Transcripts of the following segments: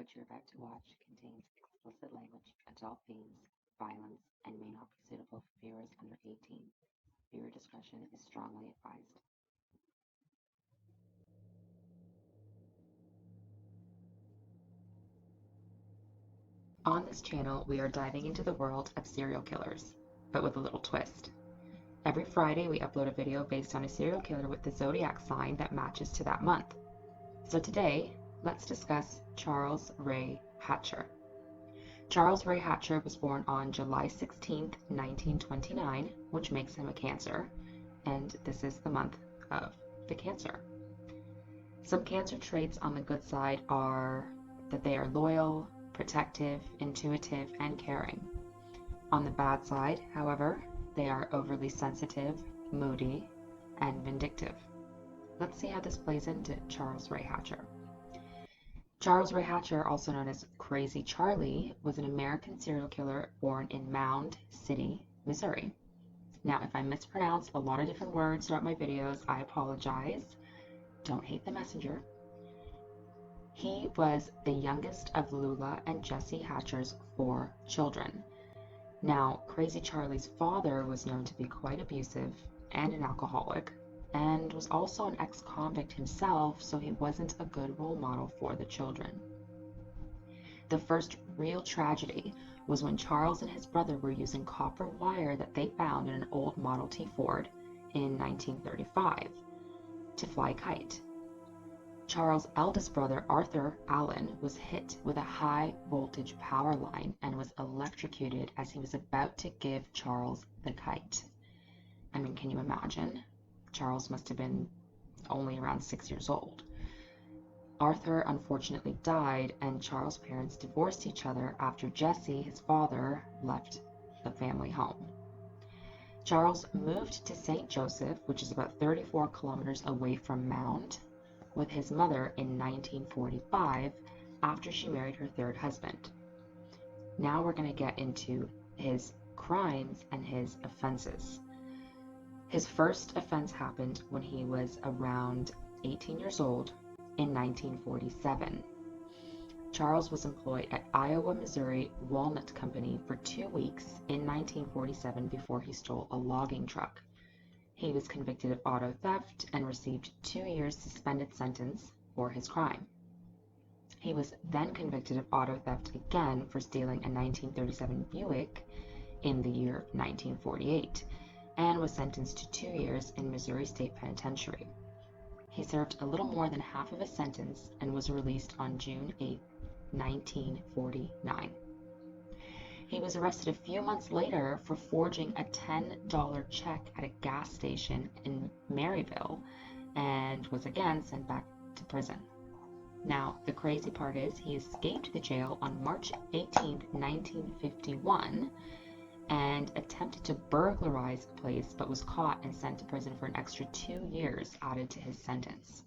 What you're about to watch contains explicit language, adult themes, violence, and may not be suitable for viewers under 18. Viewer discretion is strongly advised. On this channel, we are diving into the world of serial killers, but with a little twist. Every Friday, we upload a video based on a serial killer with the zodiac sign that matches to that month. So today, let's discuss Charles Ray Hatcher. Charles Ray Hatcher was born on July 16, 1929, which makes him a Cancer, and this is the month of the Cancer. Some Cancer traits on the good side are that they are loyal, protective, intuitive, and caring. On the bad side, however, they are overly sensitive, moody, and vindictive. Let's see how this plays into Charles Ray Hatcher. Charles Ray Hatcher, also known as Crazy Charlie, was an American serial killer born in Mound City, Missouri. Now, if I mispronounce a lot of different words throughout my videos, I apologize. Don't hate the messenger. He was the youngest of Lula and Jesse Hatcher's 4 children. Now, Crazy Charlie's father was known to be quite abusive and an alcoholic, and was also an ex-convict himself, so he wasn't a good role model for the children. The first real tragedy was when Charles and his brother were using copper wire that they found in an old Model T Ford in 1935 to fly a kite. Charles' eldest brother, Arthur Allen, was hit with a high voltage power line and was electrocuted as he was about to give Charles the kite. I mean, can you imagine? Charles must have been only around 6 years old. Arthur unfortunately died, and Charles' parents divorced each other after Jesse, his father, left the family home. Charles moved to St. Joseph, which is about 34 kilometers away from Mound, with his mother in 1945 after she married her third husband. Now we're going to get into his crimes and his offenses. His first offense happened when he was around 18 years old in 1947. Charles was employed at Iowa, Missouri Walnut Company for 2 weeks in 1947 before he stole a logging truck. He was convicted of auto theft and received 2 years suspended sentence for his crime. He was then convicted of auto theft again for stealing a 1937 Buick in the year 1948 and was sentenced to 2 years in Missouri State Penitentiary. He served a little more than half of his sentence and was released on June 8, 1949. He was arrested a few months later for forging a $10 check at a gas station in Maryville and was again sent back to prison. Now, the crazy part is he escaped the jail on March 18, 1951 and attempted to burglarize the place, but was caught and sent to prison for an extra 2 years added to his sentence.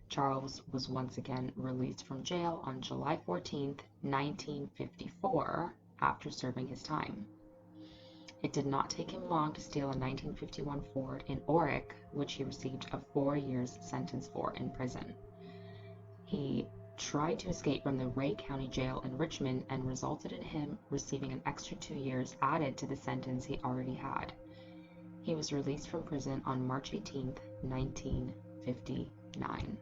Charles was once again released from jail on July 14, 1954, after serving his time. It did not take him long to steal a 1951 Ford in Orick, which he received a 4 years sentence for in prison. He tried to escape from the Ray County Jail in Richmond and resulted in him receiving an extra 2 years added to the sentence he already had. He was released from prison on March 18, 1959.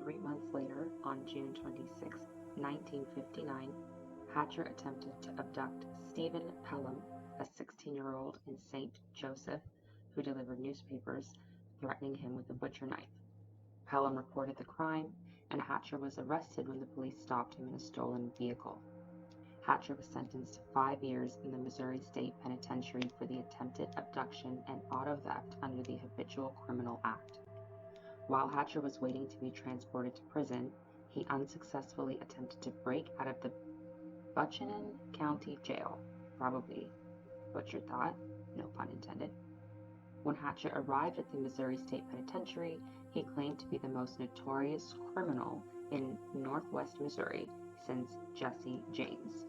Three months later, on June 26, 1959, Hatcher attempted to abduct Stephen Pelham, a 16-year-old in St. Joseph who delivered newspapers, threatening him with a butcher knife. Pelham reported the crime, and Hatcher was arrested when the police stopped him in a stolen vehicle. Hatcher was sentenced to 5 years in the Missouri State Penitentiary for the attempted abduction and auto theft under the Habitual Criminal Act. While Hatcher was waiting to be transported to prison, he unsuccessfully attempted to break out of the Buchanan County Jail, probably butchered that, no pun intended. When Hatcher arrived at the Missouri State Penitentiary, he claimed to be the most notorious criminal in northwest Missouri since Jesse James.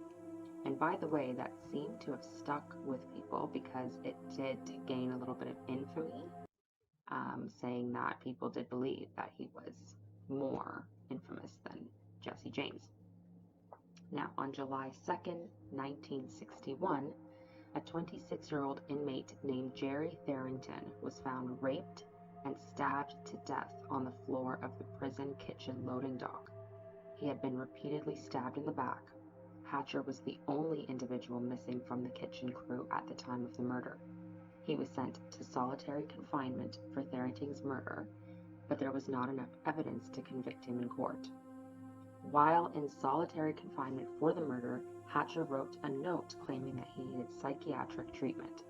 And by the way, that seemed to have stuck with people because it did gain a little bit of infamy, saying that people did believe that he was more infamous than Jesse James. Now, on July 2nd, 1961, a 26-year-old inmate named Jerry Tharrington was found raped and stabbed to death on the floor of the prison kitchen loading dock. He had been repeatedly stabbed in the back. Hatcher was the only individual missing from the kitchen crew at the time of the murder. He was sent to solitary confinement for Tharrington's murder, but there was not enough evidence to convict him in court. While in solitary confinement for the murder, Hatcher wrote a note claiming that he needed psychiatric treatment.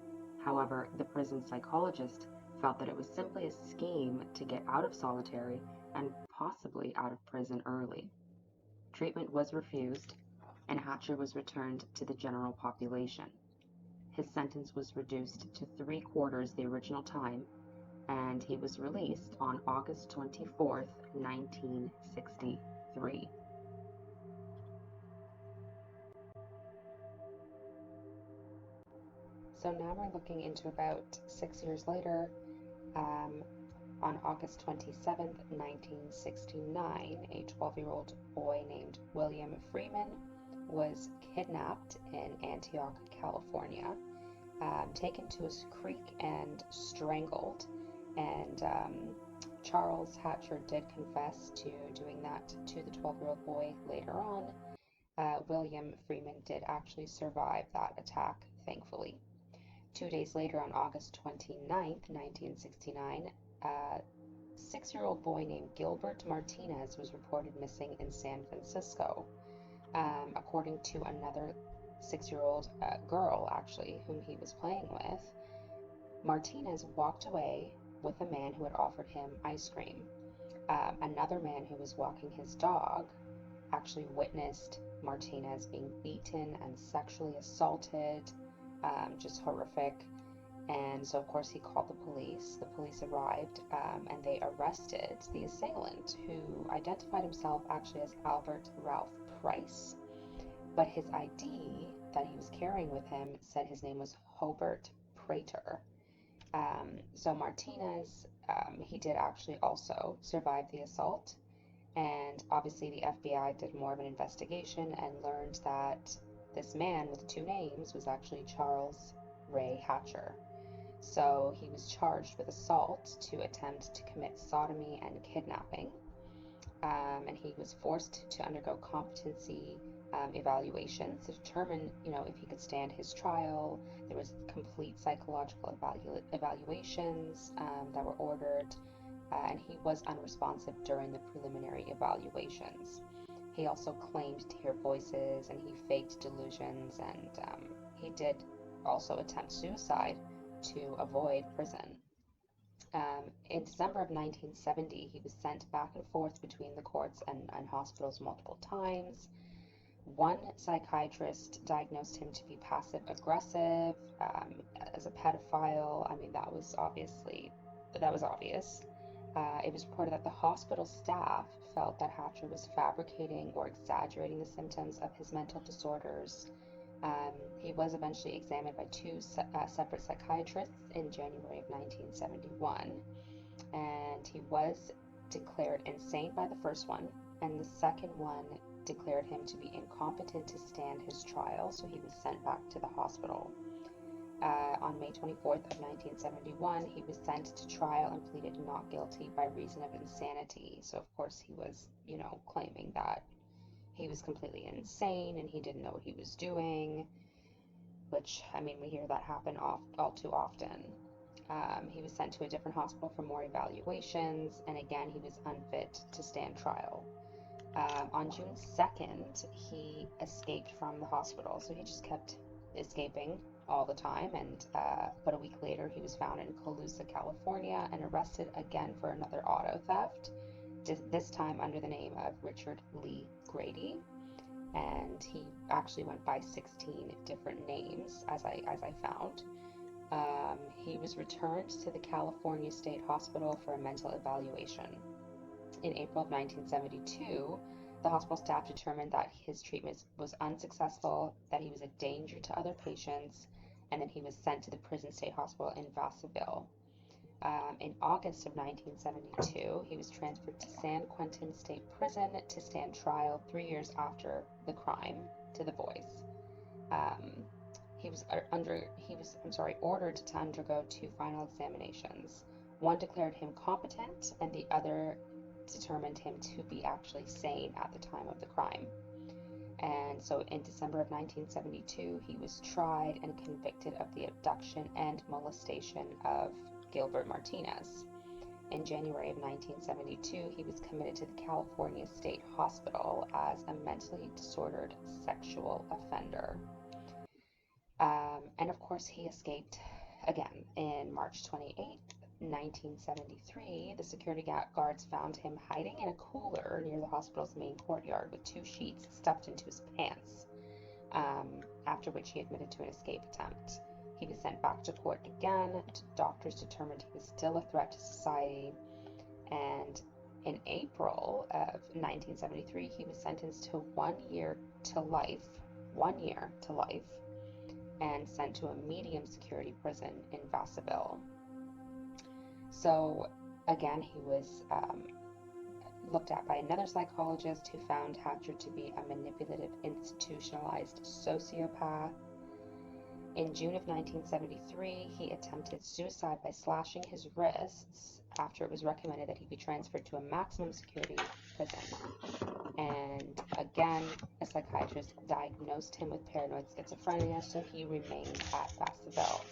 However, the prison psychologist felt that it was simply a scheme to get out of solitary and possibly out of prison early. Treatment was refused, and Hatcher was returned to the general population. His sentence was reduced to 3/4 the original time, and he was released on August 24th, 1963. So now we're looking into about 6 years later. On August 27th, 1969, a 12-year-old boy named William Freeman was kidnapped in Antioch, California, taken to a creek and strangled. And Charles Hatcher did confess to doing that to the 12-year-old boy later on. William Freeman did actually survive that attack, thankfully. 2 days later, on August 29th, 1969, a 6-year-old boy named Gilbert Martinez was reported missing in San Francisco. According to another 6-year-old girl, actually, whom he was playing with, Martinez walked away with a man who had offered him ice cream. Another man who was walking his dog actually witnessed Martinez being beaten and sexually assaulted, just horrific. And so, of course, he called the police. The police arrived, and they arrested the assailant, who identified himself actually as Albert Ralph Price. But his ID that he was carrying with him said his name was Hobart Prater. So Martinez, he did actually also survive the assault. And obviously the FBI did more of an investigation and learned that this man with 2 names was actually Charles Ray Hatcher. So he was charged with assault to attempt to commit sodomy and kidnapping. And he was forced to undergo competency evaluations to determine, if he could stand his trial. There was complete psychological evaluations that were ordered, and he was unresponsive during the preliminary evaluations. He also claimed to hear voices, and he faked delusions, and he did also attempt suicide to avoid prison. In December of 1970, he was sent back and forth between the courts and hospitals multiple times. One psychiatrist diagnosed him to be passive-aggressive, as a pedophile. I mean, that was obvious. It was reported that the hospital staff felt that Hatcher was fabricating or exaggerating the symptoms of his mental disorders. He was eventually examined by 2 separate psychiatrists in January of 1971, and he was declared insane by the first one, and the second one declared him to be incompetent to stand his trial, so he was sent back to the hospital. On May 24th of 1971, he was sent to trial and pleaded not guilty by reason of insanity. So of course he was, claiming that he was completely insane and he didn't know what he was doing, which, we hear that happen all too often. He was sent to a different hospital for more evaluations, and again, he was unfit to stand trial. On June 2nd, he escaped from the hospital, so he just kept escaping all the time, and but a week later, he was found in Colusa, California, and arrested again for another auto theft, this time under the name of Richard Lee Grady, and he actually went by 16 different names, as I found. He was returned to the California State Hospital for a mental evaluation. In April of 1972, The hospital staff determined that his treatment was unsuccessful, that he was a danger to other patients, and then he was sent to the prison state hospital in Vassaville. In August of 1972, he was transferred to San Quentin State Prison to stand trial 3 years after the crime to the boys. He was ordered to undergo 2 final examinations. One declared him competent, and the other determined him to be actually sane at the time of the crime. And so in December of 1972, he was tried and convicted of the abduction and molestation of Gilbert Martinez. In January of 1972, he was committed to the California State Hospital as a mentally disordered sexual offender. And of course, he escaped again. In March 28, 1973, the security guards found him hiding in a cooler near the hospital's main courtyard with 2 sheets stuffed into his pants, after which he admitted to an escape attempt. He was sent back to court again. Doctors determined he was still a threat to society, and in April of 1973, he was sentenced to 1 year to life, and sent to a medium security prison in Vassaville. So again, he was looked at by another psychologist who found Hatcher to be a manipulative, institutionalized sociopath. In June of 1973, he attempted suicide by slashing his wrists after it was recommended that he be transferred to a maximum security prison. And again, a psychiatrist diagnosed him with paranoid schizophrenia, so he remained at Vassaville.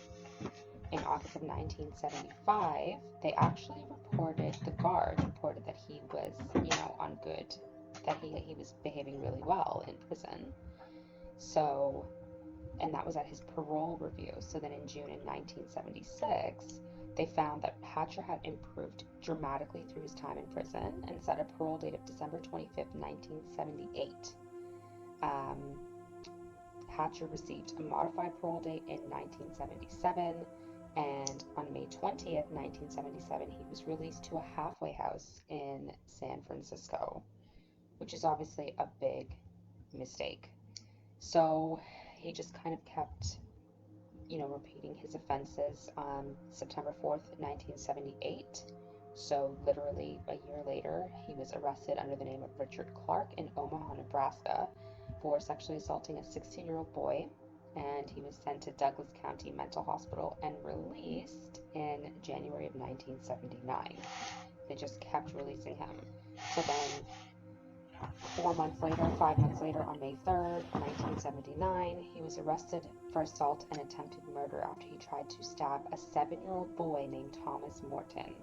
In August of 1975, they actually the guards reported that he was, on good, that he was behaving really well in prison. So, and that was at his parole review. So then in June in 1976, they found that Hatcher had improved dramatically through his time in prison and set a parole date of December 25th, 1978. Hatcher received a modified parole date in 1977, and on May 20th, 1977, he was released to a halfway house in San Francisco, which is obviously a big mistake. So he just kind of kept, repeating his offenses. On September 4th, 1978, so literally a year later, he was arrested under the name of Richard Clark in Omaha, Nebraska, for sexually assaulting a 16-year-old boy, and he was sent to Douglas County Mental Hospital and released in January of 1979. They just kept releasing him. So then 5 months later, on May 3rd, 1979, he was arrested for assault and attempted murder after he tried to stab a 7-year-old boy named Thomas Morton.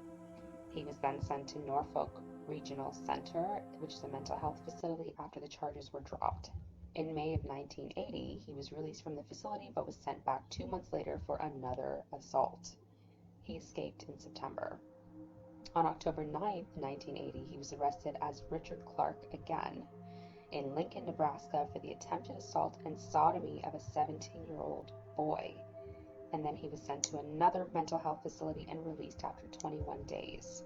He was then sent to Norfolk Regional Center, which is a mental health facility, after the charges were dropped. In May of 1980, he was released from the facility but was sent back 2 months later for another assault. He escaped in September. On October 9th, 1980, he was arrested as Richard Clark again in Lincoln, Nebraska, for the attempted assault and sodomy of a 17-year-old boy. And then he was sent to another mental health facility and released after 21 days.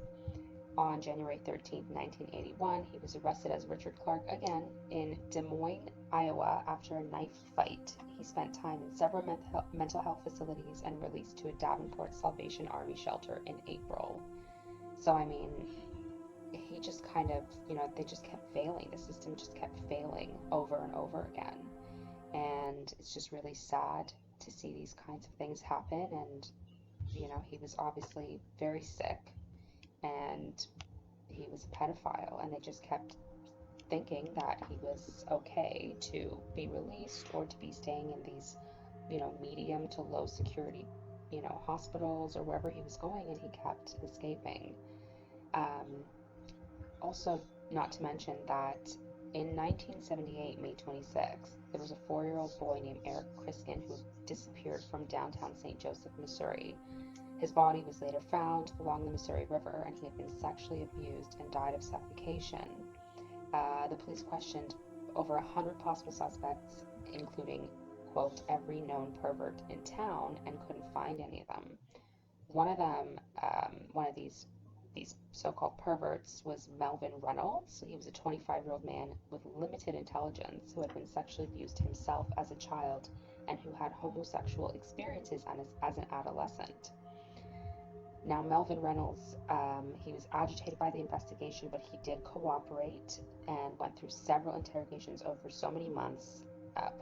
On January 13th, 1981, he was arrested as Richard Clark again in Des Moines, Iowa, after a knife fight. He spent time in several mental health facilities and released to a Davenport Salvation Army shelter in April. So, I mean, he just kind of, they just kept failing. The system just kept failing over and over again. And it's just really sad to see these kinds of things happen. And, he was obviously very sick. And he was a pedophile, and they just kept thinking that he was okay to be released or to be staying in these, medium to low security, hospitals or wherever he was going, and he kept escaping. Also, not to mention that in 1978, May 26th, there was a 4-year-old boy named Eric Criskin who disappeared from downtown St. Joseph, Missouri. His body was later found along the Missouri River, and he had been sexually abused and died of suffocation. The police questioned over 100 possible suspects, including, quote, every known pervert in town, and couldn't find any of them. One of these these so-called perverts was Melvin Reynolds. He was a 25-year-old man with limited intelligence who had been sexually abused himself as a child and who had homosexual experiences as an adolescent. Now, Melvin Reynolds, he was agitated by the investigation, but he did cooperate and went through several interrogations over so many months,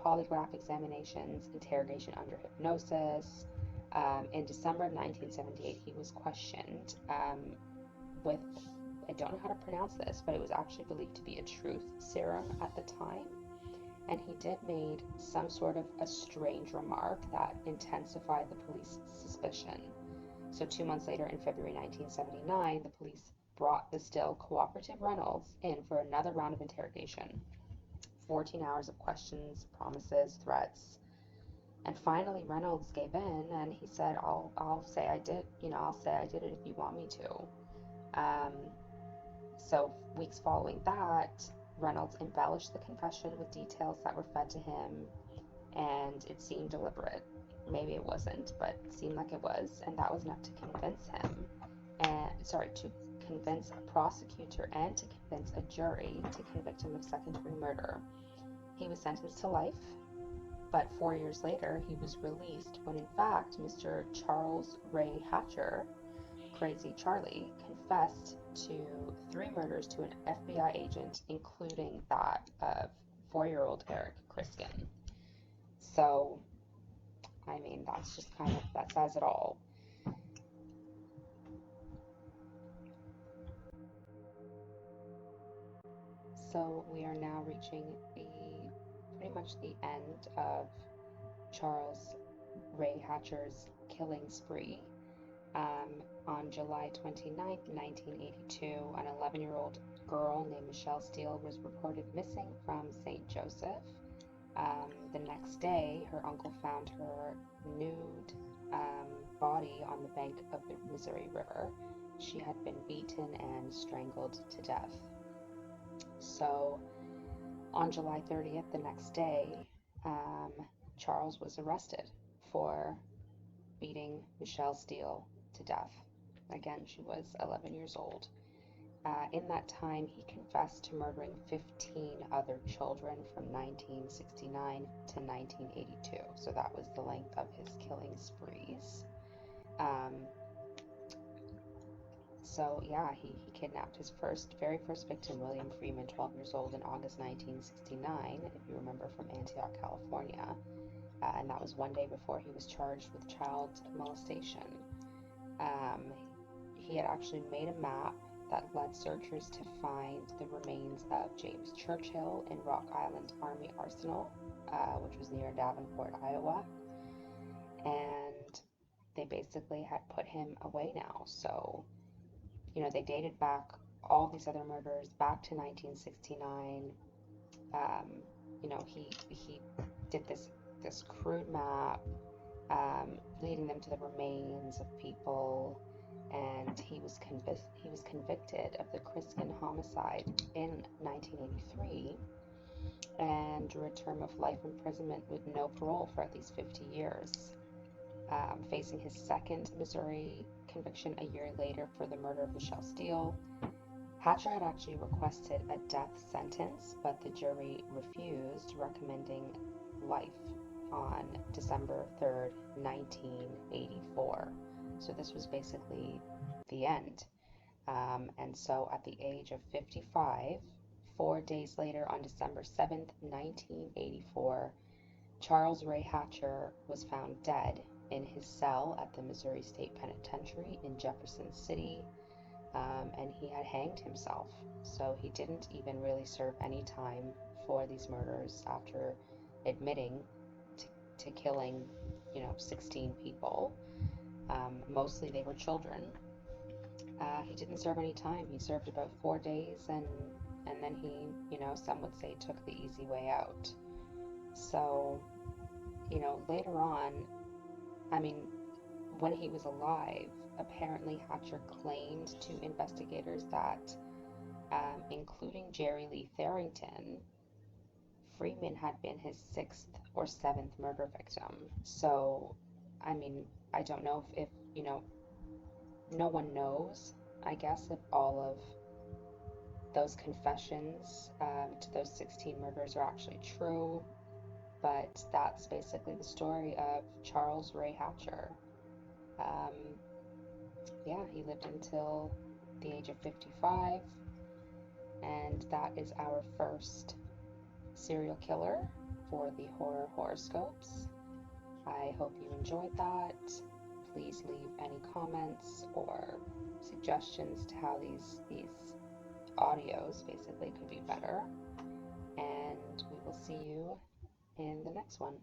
polygraph examinations, interrogation under hypnosis. In December of 1978, he was questioned with, I don't know how to pronounce this, but it was actually believed to be a truth serum at the time. And he did make some sort of a strange remark that intensified the police's suspicion. So 2 months later, in February 1979, the police brought the still cooperative Reynolds in for another round of interrogation. 14 hours of questions, promises, threats. And finally, Reynolds gave in and he said, I'll say I did, I'll say I did it if you want me to. So weeks following that, Reynolds embellished the confession with details that were fed to him, and it seemed deliberate. Maybe it wasn't, but it seemed like it was, and that was enough to convince him, to convince a prosecutor and to convince a jury to convict him of second-degree murder. He was sentenced to life, but 4 years later, he was released when, in fact, Mr. Charles Ray Hatcher, Crazy Charlie, confessed to 3 murders to an FBI agent, including that of 4-year-old Eric Criskin. So, I mean, that's just that says it all. So we are now reaching pretty much the end of Charles Ray Hatcher's killing spree. On July 29, 1982, an 11-year-old girl named Michelle Steele was reported missing from St. Joseph. The next day, her uncle found her nude body on the bank of the Missouri River. She had been beaten and strangled to death. So, on July 30th, the next day, Charles was arrested for beating Michelle Steele to death. Again, she was 11 years old. In that time, he confessed to murdering 15 other children from 1969 to 1982. So that was the length of his killing sprees. He kidnapped his very first victim, William Freeman, 12 years old, in August 1969, if you remember, from Antioch, California. And that was one day before he was charged with child molestation. He had actually made a map that led searchers to find the remains of James Churchill in Rock Island Army Arsenal, which was near Davenport, Iowa. And they basically had put him away now. So, they dated back all these other murders back to 1969. He did this crude map, leading them to the remains of people, and he was convicted of the Criskin homicide in 1983 and drew a term of life imprisonment with no parole for at least 50 years, facing his second Missouri conviction a year later for the murder of Michelle Steele. Hatcher had actually requested a death sentence, but the jury refused, recommending life on December 3rd, 1984. So this was basically the end. And so at the age of 55, 4 days later, on December 7th, 1984, Charles Ray Hatcher was found dead in his cell at the Missouri State Penitentiary in Jefferson City, and he had hanged himself. So he didn't even really serve any time for these murders after admitting to killing, 16 people. Mostly they were children. He didn't serve any time. He served about 4 days, and then he, some would say, took the easy way out. So, later on, when he was alive, apparently Hatcher claimed to investigators that, including Jerry Lee Tharrington, Freeman had been his 6th or 7th murder victim. So, I don't know if no one knows I guess if all of those confessions to those 16 murders are actually true, but that's basically the story of Charles Ray Hatcher. Um, yeah, he lived until the age of 55, and that is our first serial killer for the horror horoscopes. I hope you enjoyed that. Please leave any comments or suggestions to how these audios basically could be better. And we will see you in the next one.